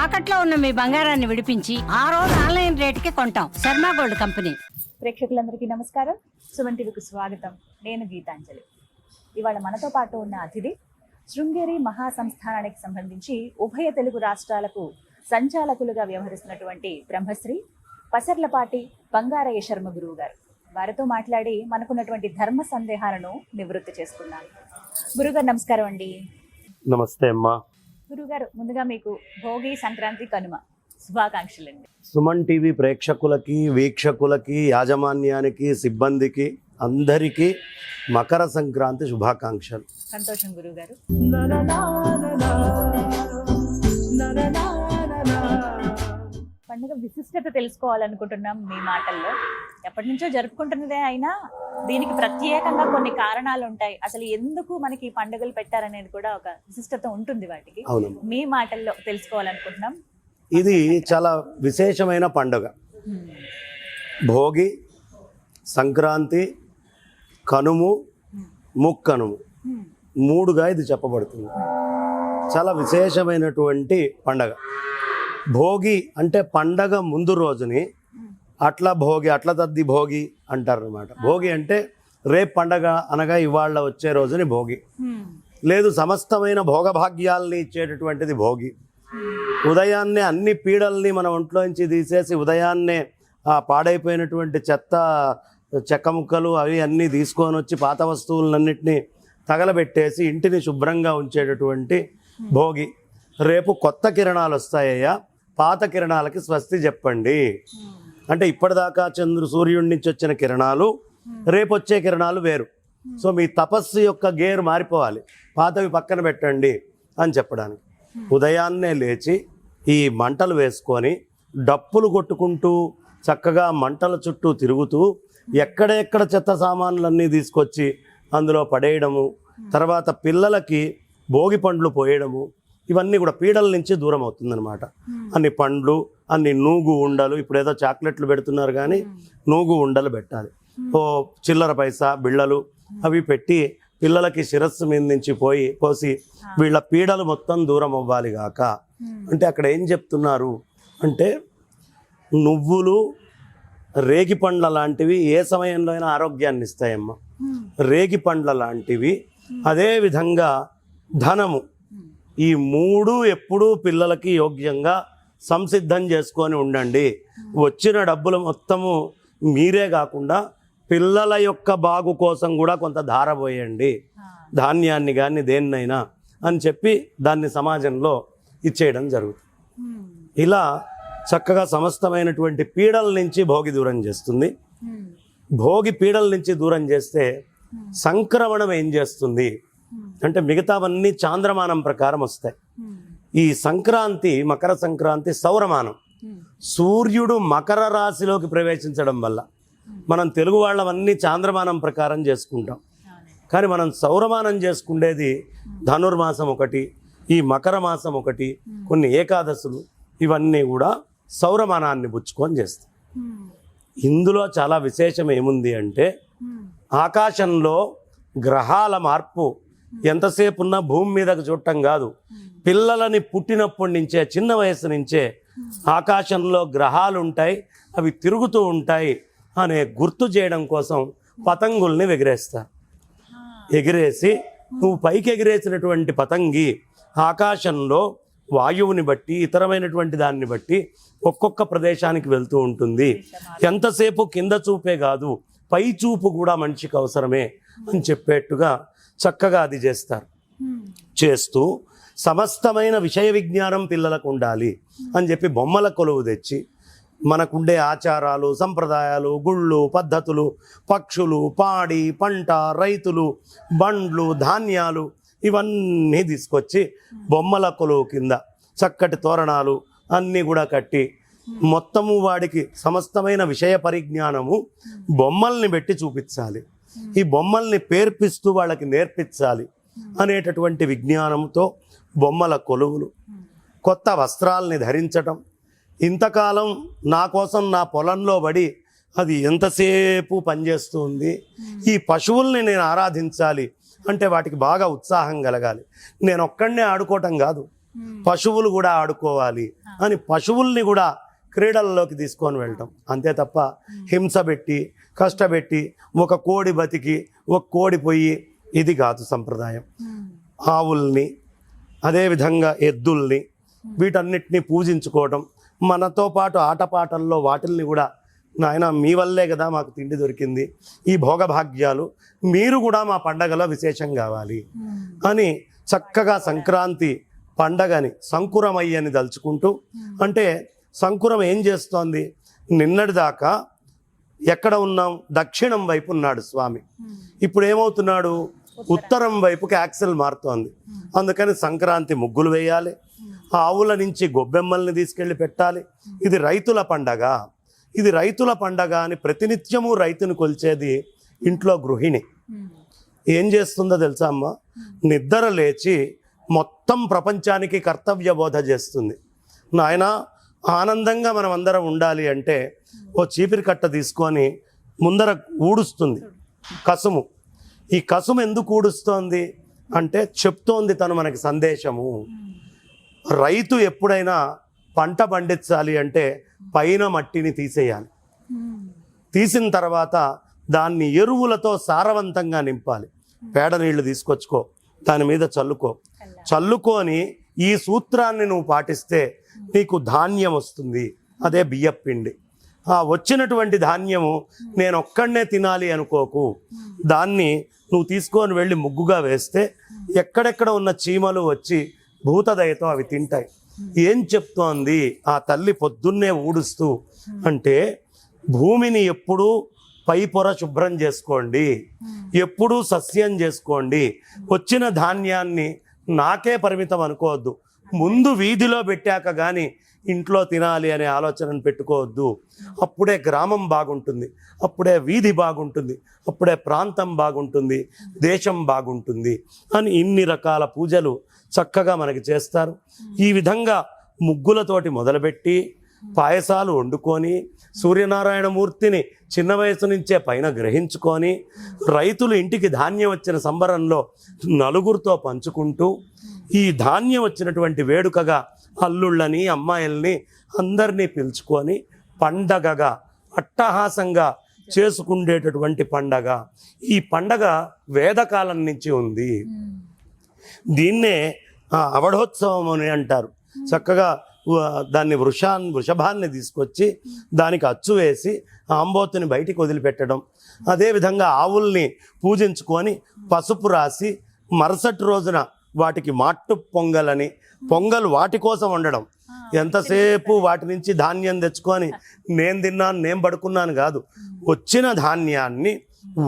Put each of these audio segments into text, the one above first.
తాకట్లో ఉన్న మీ బంగారాన్ని విడిపించి ఆ రోజు ఆన్లైన్ రేటుకి కొంటాం. Sharma gold company. ప్రేక్షకులందరికీ నమస్కారం. సుమన్ టీవీకి స్వాగతం. నేను గీతాంజలి. ఇవాళ మనతో పాటు ఉన్న అతిథి శృంగేరి మహాసంస్థానానికి సంబంధించి ఉభయ తెలుగు రాష్ట్రాలకు సంచాలకులుగా వ్యవహరిస్తున్నటువంటి బ్రహ్మశ్రీ పసర్లపాటి బంగారయ్య శర్మ గురువు గారు. వారితో మాట్లాడి మనకున్నటువంటి ధర్మ సందేహాలను నివృత్తి చేసుకున్నాను. గురుగారు నమస్కారం అండి. నమస్తే అమ్మా. గురుగారు, ముందుగా మీకు భోగి, సంక్రాంతి, కనుమ శుభాకాంక్షలు అండి. సుమన్ టీవీ ప్రేక్షకులకి, వీక్షకులకి, యాజమాన్యానికి, సిబ్బందికి అందరికీ మకర సంక్రాంతి శుభాకాంక్షలు. సంతోషం గురుగారు. పండుగ విశిష్టత తెలుసుకోవాలనుకుంటున్నాం మీ మాటల్లో. ఎప్పటి నుంచో జరుపుకుంటున్నదే అయినా దీనికి ప్రత్యేకంగా కొన్ని కారణాలు ఉంటాయి. అసలు ఎందుకు మనకి ఈ పండుగలు పెట్టారనేది కూడా ఒక విశిష్టత ఉంటుంది వాటికి. మీ మాటల్లో తెలుసుకోవాలనుకుంటున్నాం. ఇది చాలా విశేషమైన పండుగ. భోగి, సంక్రాంతి, కనుము, ముక్కనుము మూడుగా ఇది చెప్పబడుతుంది. చాలా విశేషమైనటువంటి పండగ. భోగి అంటే పండగ ముందు రోజుని అట్ల భోగి, అట్ల తద్ది భోగి అంటారు అనమాట. భోగి అంటే రేపు పండగ అనగా ఇవాళ వచ్చే రోజుని భోగి. లేదు, సమస్తమైన భోగభాగ్యాల్ని ఇచ్చేటటువంటిది భోగి. ఉదయాన్నే అన్ని పీడల్ని మన ఒంట్లోంచి తీసేసి ఉదయాన్నే ఆ పాడైపోయినటువంటి చెత్త, చెక్క ముక్కలు అవి అన్నీ తీసుకొని వచ్చి పాత వస్తువులన్నింటినీ తగలబెట్టేసి ఇంటిని శుభ్రంగా ఉంచేటటువంటి భోగి. రేపు కొత్త కిరణాలు వస్తాయ్యా, పాత కిరణాలకి స్వస్తి చెప్పండి అంటే ఇప్పటిదాకా సూర్యుడి నుంచి వచ్చిన కిరణాలు, రేపు వచ్చే కిరణాలు వేరు. సో మీ తపస్సు యొక్క గేర్ మారిపోవాలి, పాతవి పక్కన పెట్టండి అని చెప్పడానికి. ఉదయాన్నే లేచి ఈ మంటలు వేసుకొని డప్పులు కొట్టుకుంటూ చక్కగా మంటల చుట్టూ తిరుగుతూ ఎక్కడెక్కడ చెత్త సామాన్లన్నీ తీసుకొచ్చి అందులో పడేయడము, తర్వాత పిల్లలకి భోగి పండ్లు పోయడము, ఇవన్నీ కూడా పీడల నుంచి దూరం అవుతుందన్నమాట. అన్ని పండ్లు, అన్ని నూగు ఉండలు, ఇప్పుడు ఏదో చాక్లెట్లు పెడుతున్నారు కానీ నూగు ఉండలు పెట్టాలి. ఓ చిల్లర పైసా బిళ్ళలు అవి పెట్టి పిల్లలకి శిరస్సు మీద నుంచి పోసి వీళ్ళ పీడలు మొత్తం దూరం అవ్వాలి గాక అంటే అక్కడ ఏం చెప్తున్నారు అంటే, నువ్వులు, రేగి పండ్ల లాంటివి ఏ సమయంలో అయినా ఆరోగ్యాన్ని ఇస్తాయమ్మా. రేగి పండ్ల లాంటివి, అదేవిధంగా ధనము, ఈ మూడు ఎప్పుడూ పిల్లలకి యోగ్యంగా సంసిద్ధం చేసుకొని ఉండండి. వచ్చిన డబ్బులు మొత్తము మీరే కాకుండా పిల్లల యొక్క బాగు కోసం కూడా కొంత ధారపోయండి, ధాన్యాన్ని కానీ దేన్నైనా అని చెప్పి దాన్ని సమాజంలో ఇచ్చేయడం జరుగుతుంది. ఇలా చక్కగా సమస్తమైనటువంటి పీడల నుంచి భోగి దూరం చేస్తుంది. భోగి పీడల నుంచి దూరం చేస్తే సంక్రమణం ఏం చేస్తుంది అంటే మిగతావన్నీ చాంద్రమానం ప్రకారం వస్తాయి. ఈ సంక్రాంతి, మకర సంక్రాంతి సౌరమానం. సూర్యుడు మకర రాశిలోకి ప్రవేశించడం వల్ల మనం తెలుగు వాళ్ళవన్నీ చాంద్రమానం ప్రకారం చేసుకుంటాం. కానీ మనం సౌరమానం చేసుకునేది ధనుర్మాసం ఒకటి, ఈ మకర మాసం ఒకటి, కొన్ని ఏకాదశులు, ఇవన్నీ కూడా సౌరమానాన్ని పుచ్చుకొని చేస్తాం. ఇందులో చాలా విశేషం ఏముంది అంటే, ఆకాశంలో గ్రహాల మార్పు ఎంతసేపు ఉన్నా భూమి మీదకు చూడటం కాదు, పిల్లలని పుట్టినప్పటి నుంచే, చిన్న వయసు నుంచే ఆకాశంలో గ్రహాలు ఉంటాయి, అవి తిరుగుతూ ఉంటాయి అనే గుర్తు చేయడం కోసం పతంగుల్ని ఎగిరేస్తారు. ఎగిరేసి నువ్వు పైకి ఎగిరేసినటువంటి పతంగి ఆకాశంలో వాయువుని బట్టి, ఇతరమైనటువంటి దాన్ని బట్టి ఒక్కొక్క ప్రదేశానికి వెళ్తూ ఉంటుంది. ఎంతసేపు కింద చూపే కాదు, పై చూపు కూడా మనిషికి అవసరమే అని చెప్పేట్టుగా చక్కగా అది చేస్తారు. చేస్తూ సమస్తమైన విషయ విజ్ఞానం పిల్లలకు ఉండాలి అని చెప్పి బొమ్మల కొలువు తెచ్చి మనకుండే ఆచారాలు, సంప్రదాయాలు, గుళ్ళు, పద్ధతులు, పక్షులు, పాడి, పంట, రైతులు, బండ్లు, ధాన్యాలు ఇవన్నీ తీసుకొచ్చి బొమ్మల కొలువు కింద చక్కటి తోరణాలు అన్నీ కూడా కట్టి మొత్తము వాడికి సమస్తమైన విషయ పరిజ్ఞానము బొమ్మల్ని పెట్టి చూపించాలి. ఈ బొమ్మల్ని పేర్పిస్తూ వాళ్ళకి నేర్పించాలి అనేటటువంటి విజ్ఞానంతో బొమ్మల కొలువులు, కొత్త వస్త్రాల్ని ధరించటం. ఇంతకాలం నా కోసం నా పొలంలో పడి అది ఎంతసేపు పనిచేస్తుంది, ఈ పశువుల్ని నేను ఆరాధించాలి అంటే వాటికి బాగా ఉత్సాహం కలగాలి. నేను ఒక్కడనే ఆడుకోవటం కాదు, పశువులు కూడా ఆడుకోవాలి అని పశువుల్ని కూడా క్రీడల్లోకి తీసుకొని వెళ్ళటం. అంతే తప్ప హింస పెట్టి కష్టపెట్టి ఒక కోడి బతికి ఒక కోడి పోయి ఇది కాదు సంప్రదాయం. ఆవుల్ని అదేవిధంగా ఎద్దుల్ని వీటన్నిటిని పూజించుకోవడం, మనతో పాటు ఆటపాటల్లో వాటిల్ని కూడా నాయన మీ వల్లే కదా మాకు తిండి దొరికింది, ఈ భోగభాగ్యాలు మీరు కూడా మా పండగలో విశేషం కావాలి అని చక్కగా సంక్రాంతి పండగని సంకురమయ్యని దలుచుకుంటూ, అంటే సంకురం ఏం చేస్తోంది, నిన్నటిదాకా ఎక్కడ ఉన్నాం, దక్షిణం వైపు ఉన్నాడు స్వామి, ఇప్పుడు ఏమవుతున్నాడు, ఉత్తరం వైపుకి యాక్సెల్ మారుతోంది. అందుకని సంక్రాంతి ముగ్గులు వేయాలి, ఆవుల నుంచి గొబ్బెమ్మల్ని తీసుకెళ్ళి పెట్టాలి. ఇది రైతుల పండగ, ఇది రైతుల పండగ అని ప్రతినిత్యము రైతుని కొలిచేది ఇంట్లో గృహిణి. ఏం చేస్తుందో తెలుసా అమ్మ, నిద్ర లేచి మొత్తం ప్రపంచానికి కర్తవ్య బోధ చేస్తుంది. నాయన ఆనందంగా మనం అందరం ఉండాలి అంటే ఓ చీపిరి కట్ట తీసుకొని ముందర ఊడుస్తుంది కసుము. ఈ కసుము ఎందుకు ఊడుస్తోంది అంటే చెప్తోంది తను మనకి సందేశము. రైతు ఎప్పుడైనా పంట పండించాలి అంటే పైన మట్టిని తీసేయాలి, తీసిన తర్వాత దాన్ని ఎరువులతో సారవంతంగా నింపాలి. పేడ నీళ్లు తీసుకొచ్చుకో, దాని మీద చల్లుకొని ఈ సూత్రాన్ని నువ్వు పాటిస్తే నీకు ధాన్యం వస్తుంది, అదే బియ్యపిండి. ఆ వచ్చినటువంటి ధాన్యము నేను ఒక్కడనే తినాలి అనుకోకు, దాన్ని నువ్వు తీసుకొని వెళ్ళి ముగ్గుగా వేస్తే ఎక్కడెక్కడ ఉన్న చీమలు వచ్చి భూతదయతో అవి తింటాయి. ఏం చెప్తోంది ఆ తల్లి పొద్దున్నే ఊడుస్తూ అంటే, భూమిని ఎప్పుడూ పై పొర శుభ్రం చేసుకోండి, ఎప్పుడూ సస్యం చేసుకోండి, వచ్చిన ధాన్యాన్ని నాకే పరిమితం అనుకోవద్దు, ముందు వీధిలో పెట్టాక కానీ ఇంట్లో తినాలి అనే ఆలోచనను పెట్టుకోవద్దు. అప్పుడే గ్రామం బాగుంటుంది, అప్పుడే వీధి బాగుంటుంది, అప్పుడే ప్రాంతం బాగుంటుంది, దేశం బాగుంటుంది అని ఇన్ని రకాల పూజలు చక్కగా మనకి చేస్తారు. ఈ విధంగా ముగ్గులతోటి మొదలుపెట్టి పాయసాలు వండుకొని సూర్యనారాయణమూర్తిని చిన్న వయసు నుంచే పైన గ్రహించుకొని రైతులు ఇంటికి ధాన్యం వచ్చిన సంబరంలో నలుగురితో పంచుకుంటూ ఈ ధాన్యం వచ్చినటువంటి వేడుకగా అల్లుళ్ళని అమ్మాయిల్ని అందరినీ పిలుచుకొని పండగగా అట్టహాసంగా చేసుకుండేటటువంటి పండగ. ఈ పండగ వేదకాలం నుంచి ఉంది. దీన్నే అవఢోత్సవం అని అంటారు. చక్కగా దాన్ని వృషభాన్ని తీసుకొచ్చి దానికి అచ్చు వేసి ఆంబోతుని బయటికి వదిలిపెట్టడం, అదేవిధంగా ఆవుల్ని పూజించుకొని పసుపు రాసి మరుసటి రోజున వాటికి మాట్టు పొంగలని పొంగల్ వాటి కోసం వండడం. ఎంతసేపు వాటి నుంచి ధాన్యం తెచ్చుకొని నేను తిన్నాను నేను పడుకున్నాను కాదు, వచ్చిన ధాన్యాన్ని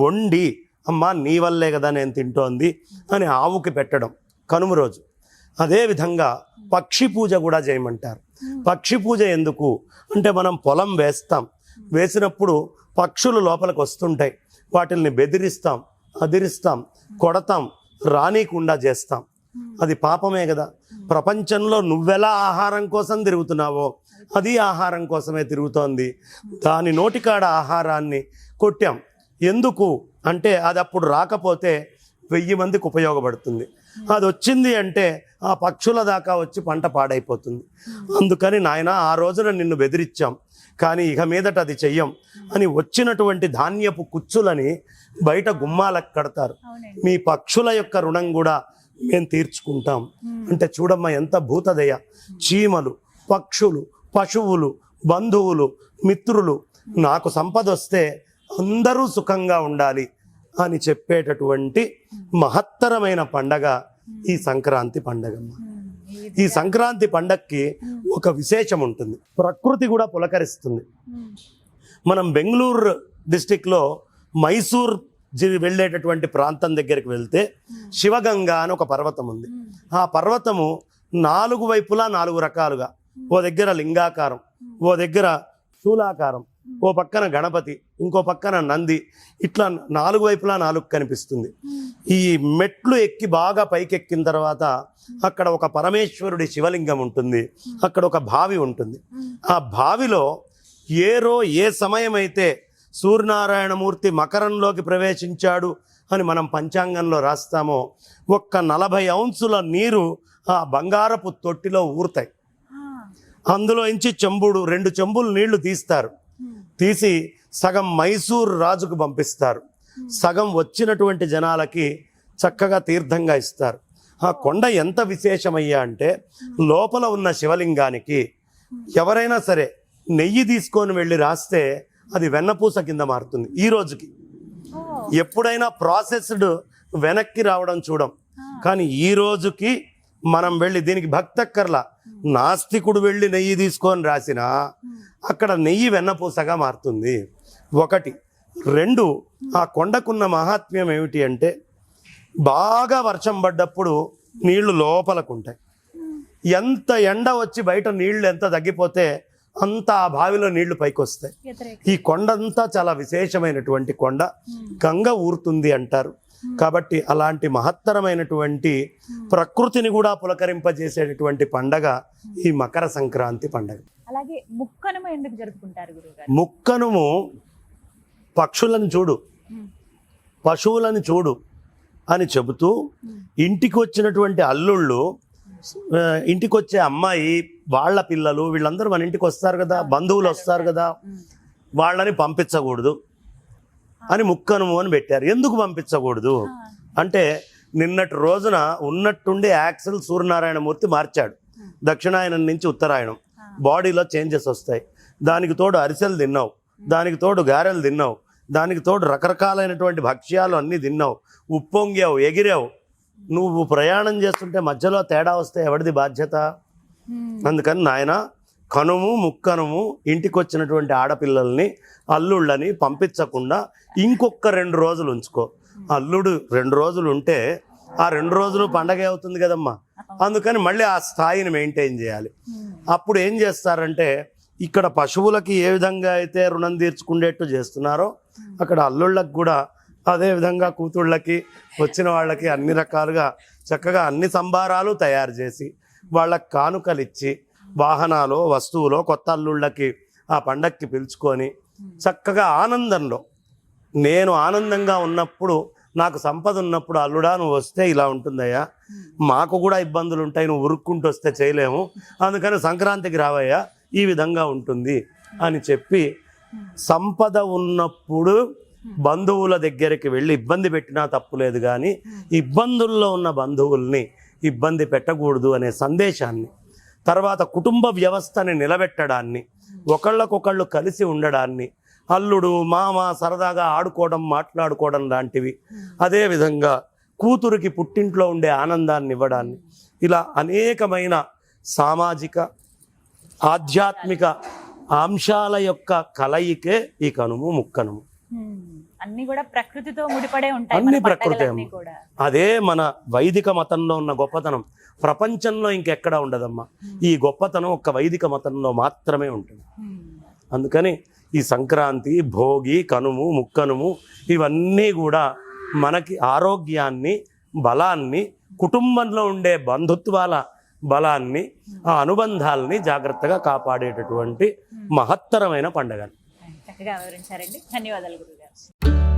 వండి అమ్మా నీ వల్లే కదా నేను తింటోంది అని ఆవుకి పెట్టడం కనుమ రోజు. అదేవిధంగా పక్షి పూజ కూడా చేయమంటారు. పక్షి పూజ ఎందుకు అంటే, మనం పొలం వేస్తాం, వేసినప్పుడు పక్షులు లోపలికి వస్తుంటాయి, వాటిల్ని బెదిరిస్తాం, అదిరిస్తాం, కొడతాం, రానీకుండా చేస్తాం. అది పాపమే కదా. ప్రపంచంలో నువ్వెలా ఆహారం కోసం తిరుగుతున్నావో అది ఆహారం కోసమే తిరుగుతోంది. దాని నోటికాడ ఆహారాన్ని కొట్టాం. ఎందుకు అంటే అది అప్పుడు రాకపోతే 1000 మందికి ఉపయోగపడుతుంది, అది వచ్చింది అంటే ఆ పక్షుల దాకా వచ్చి పంట పాడైపోతుంది. అందుకని నాయన ఆ రోజున నిన్ను బెదిరించాం, కానీ ఇక మీదట అది చెయ్యం అని వచ్చినటువంటి ధాన్యపు కుచ్చులని బయట గుమ్మాలకు కడతారు. మీ పక్షుల యొక్క రుణం కూడా మేము తీర్చుకుంటాం అంటే చూడమ్మా ఎంత భూతదయ. చీమలు, పక్షులు, పశువులు, బంధువులు, మిత్రులు, నాకు సంపద వస్తే అందరూ సుఖంగా ఉండాలి అని చెప్పేటటువంటి మహత్తరమైన పండగ ఈ సంక్రాంతి పండగ. ఈ సంక్రాంతి పండగకి ఒక విశేషం ఉంటుంది, ప్రకృతి కూడా పులకరిస్తుంది. మనం బెంగళూరు డిస్టిక్లో మైసూర్ వెళ్ళేటటువంటి ప్రాంతం దగ్గరికి వెళ్తే శివగంగ అని ఒక పర్వతం ఉంది. ఆ పర్వతము 4 వైపులా 4 రకాలుగా, ఓ దగ్గర లింగాకారం, ఓ దగ్గర శూలాకారం, ఓ పక్కన గణపతి, ఇంకో పక్కన నంది, ఇట్లా 4 వైపులా 4 కనిపిస్తుంది. ఈ మెట్లు ఎక్కి బాగా పైకెక్కిన తర్వాత అక్కడ ఒక పరమేశ్వరుడి శివలింగం ఉంటుంది, అక్కడ ఒక బావి ఉంటుంది. ఆ బావిలో ఏ సమయం అయితే సూర్యనారాయణమూర్తి మకరంలోకి ప్రవేశించాడు అని మనం పంచాంగంలో రాస్తామో, ఒక్క 40 ఔన్సుల నీరు ఆ బంగారపు తొట్టిలో ఊరుతాయి. అందులో నుంచి చెంబుడు 2 చెంబులు నీళ్లు తీస్తారు. తీసి సగం మైసూర్ రాజుకు పంపిస్తారు, సగం వచ్చినటువంటి జనాలకి చక్కగా తీర్థంగా ఇస్తారు. ఆ కొండ ఎంత విశేషమయ్యా అంటే లోపల ఉన్న శివలింగానికి ఎవరైనా సరే నెయ్యి తీసుకొని వెళ్ళి రాస్తే అది వెన్నపూస కింద మారుతుంది. ఈ రోజుకి ఎప్పుడైనా ప్రాసెస్డ్ వెనక్కి రావడం చూడం, కానీ ఈ రోజుకి మనం వెళ్ళి దీనికి భక్తక్కర్లా, నాస్తికుడు వెళ్ళి నెయ్యి తీసుకొని రాసినా అక్కడ నెయ్యి వెన్నపూసగా మారుతుంది. 1. 2, ఆ కొండకున్న మహాత్మ్యం ఏమిటి అంటే బాగా వర్షం పడ్డప్పుడు నీళ్లు లోపలకుంటాయి. ఎంత ఎండ వచ్చి బయట నీళ్లు ఎంత తగ్గిపోతే అంత ఆ బావిలో నీళ్లు పైకి వస్తాయి. ఈ కొండ అంతా చాలా విశేషమైనటువంటి కొండ, గంగ ఊరుతుంది అంటారు. కాబట్టి అలాంటి మహత్తరమైనటువంటి ప్రకృతిని కూడా పులకరింపజేసేటటువంటి పండగ ఈ మకర సంక్రాంతి పండగ. అలాగే ముక్కనుమ ఎందుకు జరుపుకుంటారు గురువుగారు? ముక్కనుము పక్షులను చూడు, పశువులను చూడు అని చెబుతూ ఇంటికి వచ్చినటువంటి అల్లుళ్ళు, ఇంటికి వచ్చే అమ్మాయి వాళ్ళ పిల్లలు వీళ్ళందరూ మన ఇంటికి వస్తారు కదా, బంధువులు వస్తారు కదా, వాళ్ళని పంపించకూడదు అని ముక్కనుము అని పెట్టారు. ఎందుకు పంపించకూడదు అంటే నిన్నటి రోజున ఉన్నట్టుండి యాక్సెల్ సూర్యనారాయణమూర్తి మార్చాడు, దక్షిణాయనం నుంచి ఉత్తరాయణం. బాడీలో చేంజెస్ వస్తాయి. దానికి తోడు అరిసెలు తిన్నావు, దానికి తోడు గారెలు తిన్నావు, దానికి తోడు రకరకాలైనటువంటి భక్ష్యాలు అన్నీ తిన్నావు, ఉప్పొంగావు, ఎగిరావు. నువ్వు ప్రయాణం చేస్తుంటే మధ్యలో తేడా వస్తే ఎవరిది బాధ్యత? అందుకని నాయన కనుము ముక్కనుము ఇంటికి వచ్చినటువంటి ఆడపిల్లల్ని అల్లుళ్ళని పంపించకుండా ఇంకొక 2 రోజులు ఉంచుకో. అల్లుడు 2 రోజులు ఉంటే ఆ 2 రోజులు పండగ అవుతుంది కదమ్మా. అందుకని మళ్ళీ ఆ స్థాయిని మెయింటైన్ చేయాలి. అప్పుడు ఏం చేస్తారంటే ఇక్కడ పశువులకి ఏ విధంగా అయితే రుణం తీర్చుకునేట్టు చేస్తున్నారో అక్కడ అల్లుళ్ళకి కూడా అదే విధంగా కూతుళ్ళకి వచ్చిన వాళ్ళకి అన్ని రకాలుగా చక్కగా అన్ని సంభారాలు తయారు చేసి వాళ్ళకి కానుకలు ఇచ్చి వాహనాలు వస్తువులు కొత్త అల్లుళ్ళకి ఆ పండక్కి పిలుచుకొని చక్కగా ఆనందంలో, నేను ఆనందంగా ఉన్నప్పుడు నాకు సంపద ఉన్నప్పుడు అల్లుడా నువ్వు వస్తే ఇలా ఉంటుందయ్యా, మాకు కూడా ఇబ్బందులు ఉంటాయి, నువ్వు ఉరుక్కుంటూ వస్తే చేయలేము, అందుకని సంక్రాంతికి రావయ్యా ఈ విధంగా ఉంటుంది అని చెప్పి సంపద ఉన్నప్పుడు బంధువుల దగ్గరికి వెళ్ళి ఇబ్బంది పెట్టినా తప్పులేదు, కానీ ఇబ్బందుల్లో ఉన్న బంధువుల్ని ఇబ్బంది పెట్టకూడదు అనే సందేశాన్ని, తర్వాత కుటుంబ వ్యవస్థని నిలబెట్టడాన్ని, ఒకళ్ళకొకళ్ళు కలిసి ఉండడాన్ని, అల్లుడు మామ సరదాగా ఆడుకోవడం మాట్లాడుకోవడం లాంటివి, అదేవిధంగా కూతురికి పుట్టింట్లో ఉండే ఆనందాన్ని ఇవ్వడాన్ని, ఇలా అనేకమైన సామాజిక ఆధ్యాత్మిక అంశాల యొక్క కలయికే ఈ కనుము ముక్కనుము. అన్ని కూడా ప్రకృతితో ముడిపడే ఉంటాయి. అన్ని ప్రకృతి. అదే మన వైదిక మతంలో ఉన్న గొప్పతనం. ప్రపంచంలో ఇంకెక్కడా ఉండదమ్మా. ఈ గొప్పతనం ఒక్క వైదిక మతంలో మాత్రమే ఉంటుంది. అందుకని ఈ సంక్రాంతి, భోగి, కనుము, ముక్కనుము ఇవన్నీ కూడా మనకి ఆరోగ్యాన్ని, బలాన్ని, కుటుంబంలో ఉండే బంధుత్వాల బలాన్ని, ఆ అనుబంధాలని జాగ్రత్తగా కాపాడేటటువంటి మహత్తరమైన పండుగ. చక్కగా వివరించారండి. ధన్యవాదాలు గురుగారు.